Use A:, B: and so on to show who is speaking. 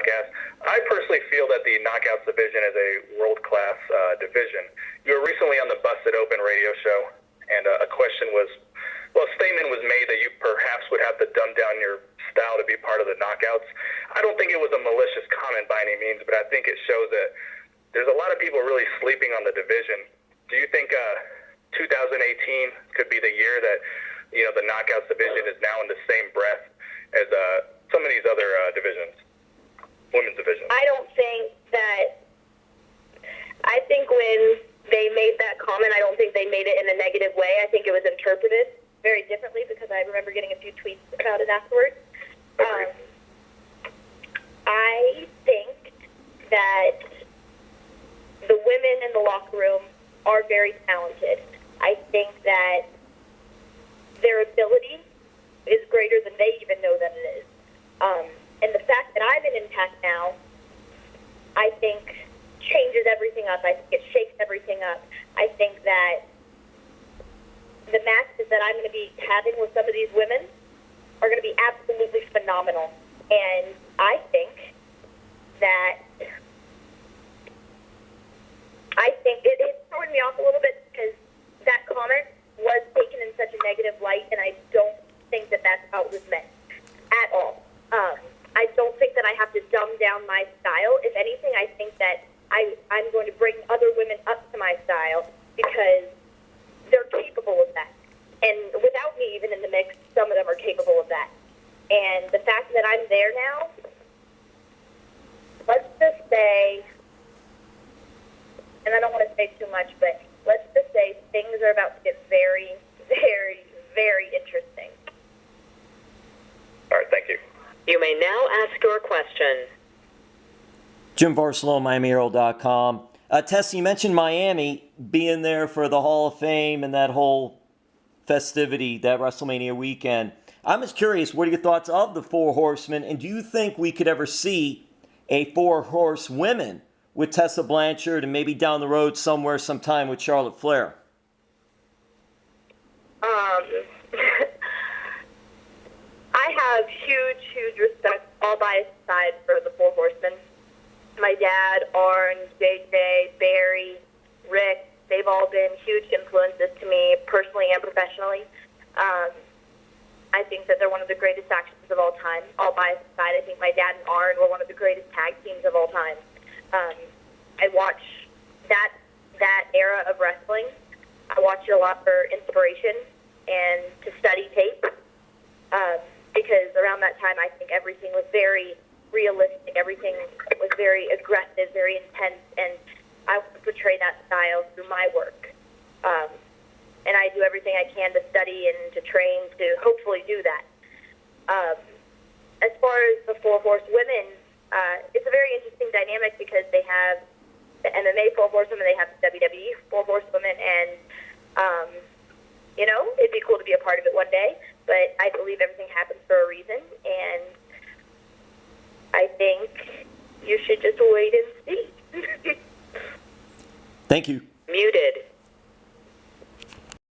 A: podcast. I personally feel that the Knockouts division is a world-class division. You were recently on the Busted Open radio show, and a statement was made that you perhaps would have to dumb down your style to be part of the Knockouts. I don't think it was a malicious comment by any means, but I think it shows that there's a lot of people really sleeping on the division. Do you think 2018 could be the year that the Knockouts division is now in the same breath as some of these other divisions, women's divisions?
B: I don't think that. I think when they made that comment, I don't think they made it in a negative way. I think it was interpreted very differently because I remember getting a few tweets about it afterwards. I think that the women in the locker room are very talented. I think that their ability is greater than they even know that it is. And the fact that I'm in Impact now, I think changes everything up. I think it shakes everything up. I think that the matches that I'm going to be having with some of these women are going to be absolutely phenomenal. And I think it's throwing me off a little bit because that comment was taken in such a negative light, and I don't think that that's how it was meant at all. I don't think that I have to dumb down my style. If anything, I think that I'm going to bring other women up to my style because they're capable of that. And without me even in the mix, some of them are capable of that. And the fact that I'm there now, let's just say, and I don't want to say too much, but let's just say things are about to get very, very, very interesting.
A: All right, thank you.
C: You may now ask your question.
D: Jim Varsalo, MiamiHero.com. Tessa, you mentioned Miami being there for the Hall of Fame and that whole festivity, that WrestleMania weekend. I'm just curious, what are your thoughts of the Four Horsemen, and do you think we could ever see a Four Horsewomen with Tessa Blanchard and maybe down the road somewhere sometime with Charlotte Flair?
B: I have huge respect, all bias aside, for the Four Horsemen. My dad, Orange, JJ, Barry, Rick, they've all been huge influences to me personally and professionally. I think that they're one of the greatest actions of all time. All bias aside, I think my dad and Arn were one of the greatest tag teams of all time. I watch that era of wrestling. I watch it a lot for inspiration and to study tape. Because around that time, I think everything was very realistic. Everything was very aggressive, very intense, and I want to portray that style through my work. And I do everything I can to study and to train to hopefully do that. As far as the Four Horsewomen, it's a very interesting dynamic because they have the MMA Four Horsewomen, they have the WWE Four Horsewomen, and it'd be cool to be a part of it one day. But I believe everything happens for a reason, and I think you should just wait and see.
D: Thank you.